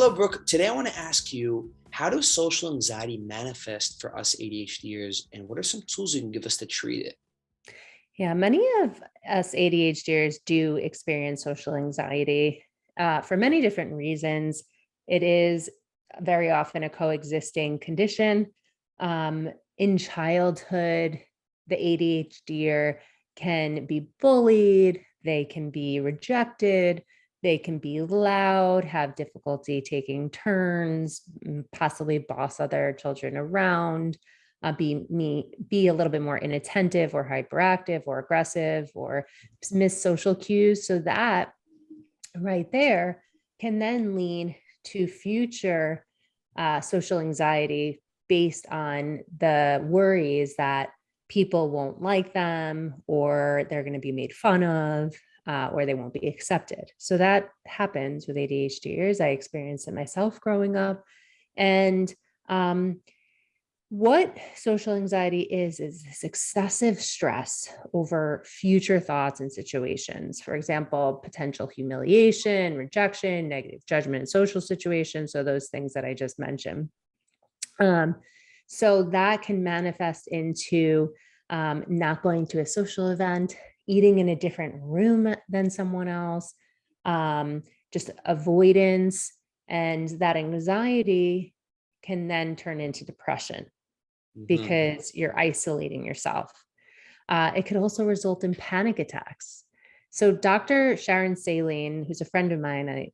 So, Brooke, today I want to ask you, how does social anxiety manifest for us ADHDers, and what are some tools you can give us to treat it? Yeah, many of us ADHDers do experience social anxiety for many different reasons. It is very often a coexisting condition. In childhood, the ADHDer can be bullied, they can be rejected, they can be loud, have difficulty taking turns, possibly boss other children around, be a little bit more inattentive or hyperactive or aggressive or miss social cues. So that right there can then lead to future social anxiety based on the worries that people won't like them, or they're going to be made fun of, or they won't be accepted. So that happens with ADHDers. I experienced it myself growing up. And what social anxiety is this excessive stress over future thoughts and situations. For example, potential humiliation, rejection, negative judgment in social situations. So those things that I just mentioned. Um, so that can manifest into not going to a social event, eating in a different room than someone else, just avoidance, and that anxiety can then turn into depression Hmm. because you're isolating yourself. It could also result in panic attacks. So, Dr. Sharon Saline, who's a friend of mine, I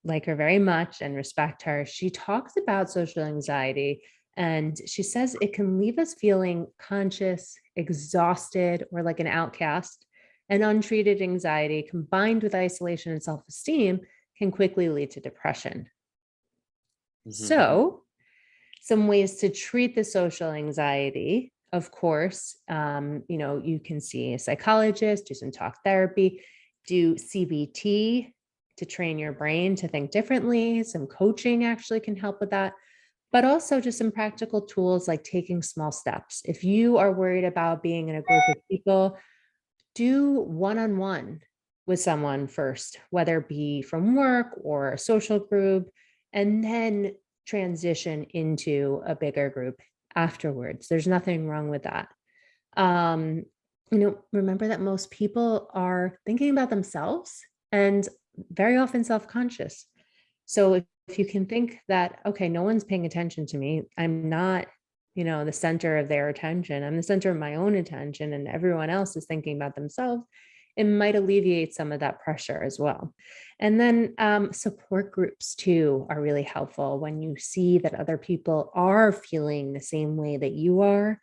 like her very much and respect her, she talks about social anxiety, and she says it can leave us feeling conscious, exhausted, or like an outcast. And untreated anxiety combined with isolation and self esteem can quickly lead to depression. Hmm. So, some ways to treat the social anxiety. Of course, you can see a psychologist, do some talk therapy, do CBT to train your brain to think differently. Some coaching actually can help with that, but also just some practical tools like taking small steps. If you are worried about being in a group of people, do one on one with someone first, whether it be from work or a social group, and then transition into a bigger group afterwards. There's nothing wrong with that. Um, remember that most people are thinking about themselves and very often self conscious. So if you can think that, okay, no one's paying attention to me, I'm not, the center of their attention, I'm the center of my own attention, and everyone else is thinking about themselves, it might alleviate some of that pressure as well. And then support groups too are really helpful when you see that other people are feeling the same way that you are,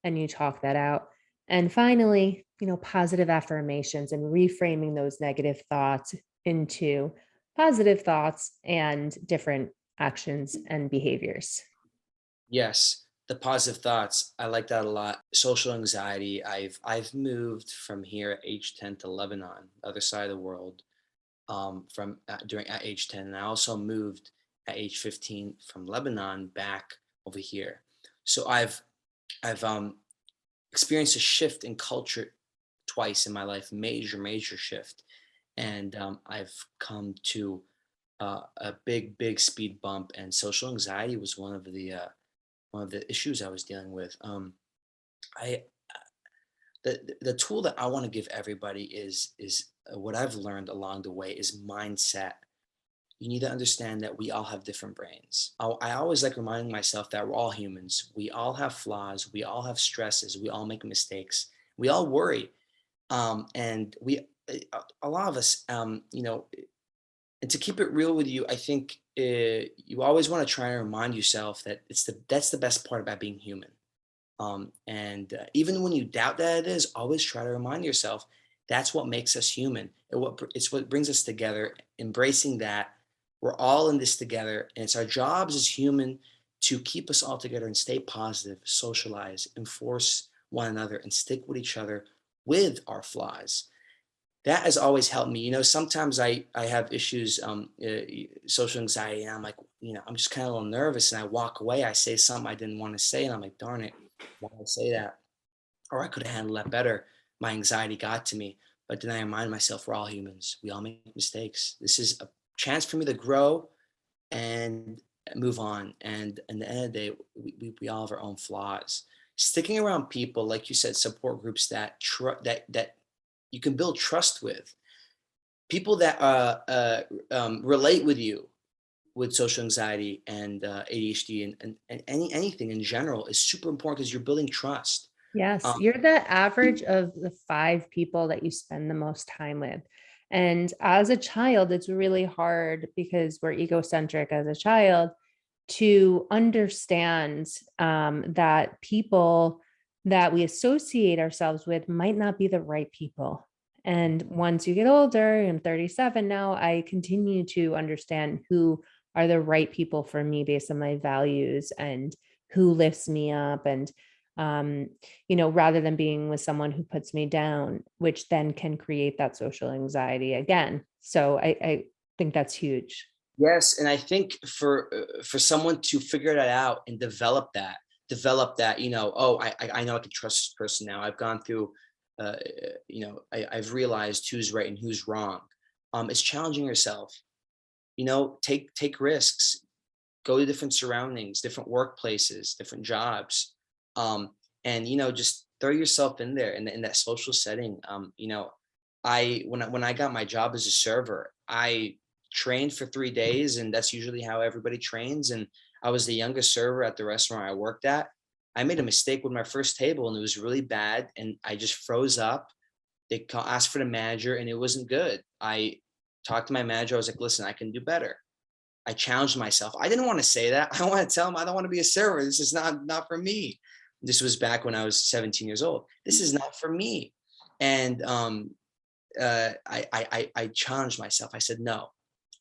and you talk that out. And finally, positive affirmations and reframing those negative thoughts into positive thoughts and different actions and behaviors. Yes, the positive thoughts. I like that a lot. Social anxiety. I've moved from here at age 10 to Lebanon, the other side of the world. From during at age 10, and I also moved at age 15 from Lebanon back over here. So I've experienced a shift in culture twice in my life, major shift, and I've come to a big speed bump, and social anxiety was one of the issues I was dealing with. I the tool that I want to give everybody is what I've learned along the way is mindset. You need to understand that we all have different brains. I always like reminding myself that we're all humans. We all have flaws. We all have stresses. We all make mistakes. We all worry, and a lot of us, and to keep it real with you, I think you always want to try and remind yourself that that's the best part about being human. And even when you doubt that it is, always try to remind yourself that's what makes us human. It's what brings us together. Embracing that we're all in this together, and it's our jobs as human to keep us all together and stay positive, socialize, enforce one another, and stick with each other with our flaws. That has always helped me. Sometimes I have issues, social anxiety, and I'm like, I'm just kind of a little nervous, and I walk away. I say something I didn't want to say, and I'm like, darn it, why did I say that? Or I could have handled that better. My anxiety got to me, but then I remind myself we're all humans. We all make mistakes. This is a chance for me to grow, and move on. And in the end of the day, we all have our own flaws. Sticking around people, like you said, support groups that you can build trust with, people that relate with you with social anxiety and ADHD and anything in general is super important because you're building trust. Yes, Um, you're the average of the 5 people that you spend the most time with. And as a child, it's really hard because we're egocentric as a child to understand that people that we associate ourselves with might not be the right people. And once you get older, I'm 37 now, I continue to understand who are the right people for me based on my values and who lifts me up. And um, rather than being with someone who puts me down, which then can create that social anxiety again. So I think that's huge. yes, and I think for someone to figure that out and develop that, oh, I know I can trust this person now. I've gone through, I've realized who's right and who's wrong. It's challenging yourself. Take risks, go to different surroundings, different workplaces, different jobs, and just throw yourself in there in that social setting. When I got my job as a server, I trained for 3 days, and that's usually how everybody trains. And I was the youngest server at the restaurant I worked at. I made a mistake with my first table, and it was really bad, and I just froze up. Asked for the manager, and it wasn't good. I talked to my manager. I was like, "Listen, I can do better." I challenged myself. I didn't want to say that. I want to tell him I don't want to be a server. This is not for me. This was back when I was 17 years old. This is not for me. And I challenged myself. I said, no,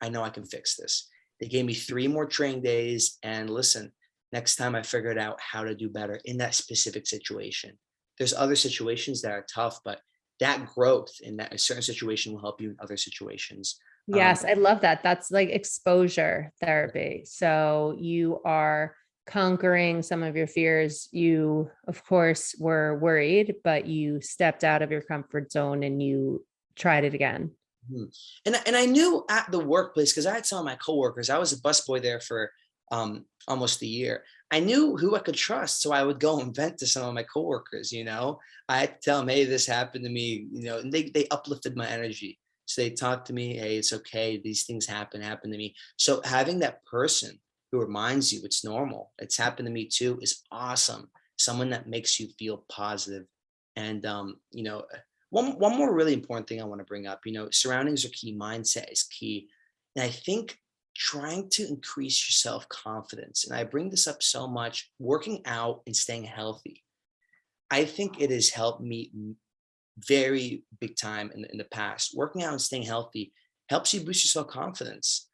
I know I can fix this. They gave me 3 more training days. And listen, next time I figured out how to do better in that specific situation. There's other situations that are tough, but that growth in that a certain situation will help you in other situations. Um, Yes, I love that. That's like exposure therapy. So you are conquering some of your fears. You, of course, were worried, but you stepped out of your comfort zone and you tried it again. Mhm. And I knew at the workplace because I had some of my coworkers. I was a busboy there for almost a year. I knew who I could trust, so I would go and vent to some of my coworkers. I had to tell them, "Hey, this happened to me." And they uplifted my energy. So they talked to me, "Hey, it's okay. These things happen to me." So having that person who reminds you it's normal, it's happened to me too, is awesome. Someone that makes you feel positive. And one more really important thing I want to bring up, surroundings are key, mindset is key. And I think trying to increase your self-confidence, and I bring this up so much, working out and staying healthy. I think it has helped me very big time in the past. Working out and staying healthy helps you boost your self-confidence.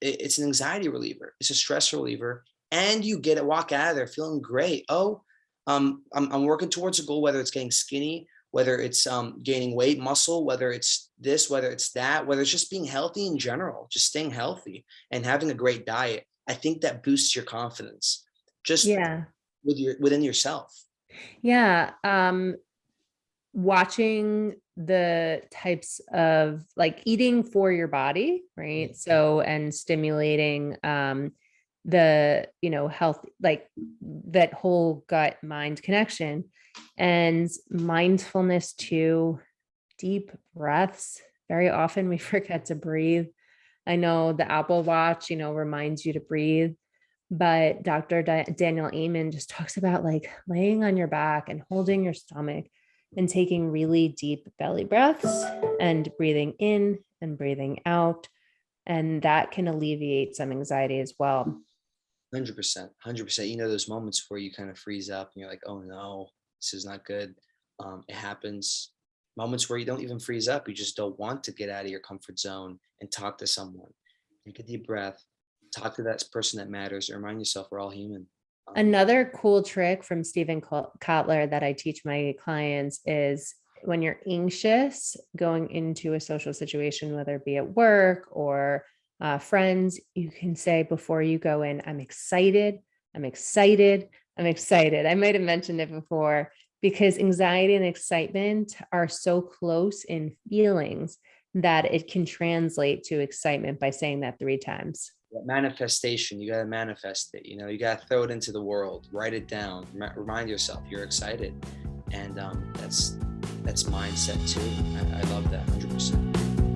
It's an anxiety reliever, it's a stress reliever, and you get to walk out of there feeling great. Oh, I'm working towards a goal, whether it's getting skinny, whether it's gaining weight, muscle, whether it's this, whether it's that, whether it's just being healthy in general, just staying healthy and having a great diet. I think that boosts your confidence just Yeah. within yourself. Yeah. Watching the types of like eating for your body, right? So, and stimulating the, health, like that whole gut mind connection and mindfulness too, deep breaths. Very often we forget to breathe. I know the Apple Watch, reminds you to breathe, but Daniel Amen just talks about like laying on your back and holding your stomach and taking really deep belly breaths and breathing in and breathing out. And that can alleviate some anxiety as well. 100%, 100%. Those moments where you kind of freeze up and you're like, oh no, this is not good. It happens. Moments where you don't even freeze up, you just don't want to get out of your comfort zone and talk to someone. Take a deep breath, talk to that person that matters, and remind yourself we're all human. Um, Another cool trick from Stephen Kotler that I teach my clients is when you're anxious going into a social situation, whether it be at work or friends, you can say before you go in, I'm excited, I'm excited, I'm excited. I might have mentioned it before because anxiety and excitement are so close in feelings that it can translate to excitement by saying that 3 times. Manifestation, you got to manifest it, you got to throw it into the world, write it down, remind yourself you're excited. And that's mindset too. I love that 100%.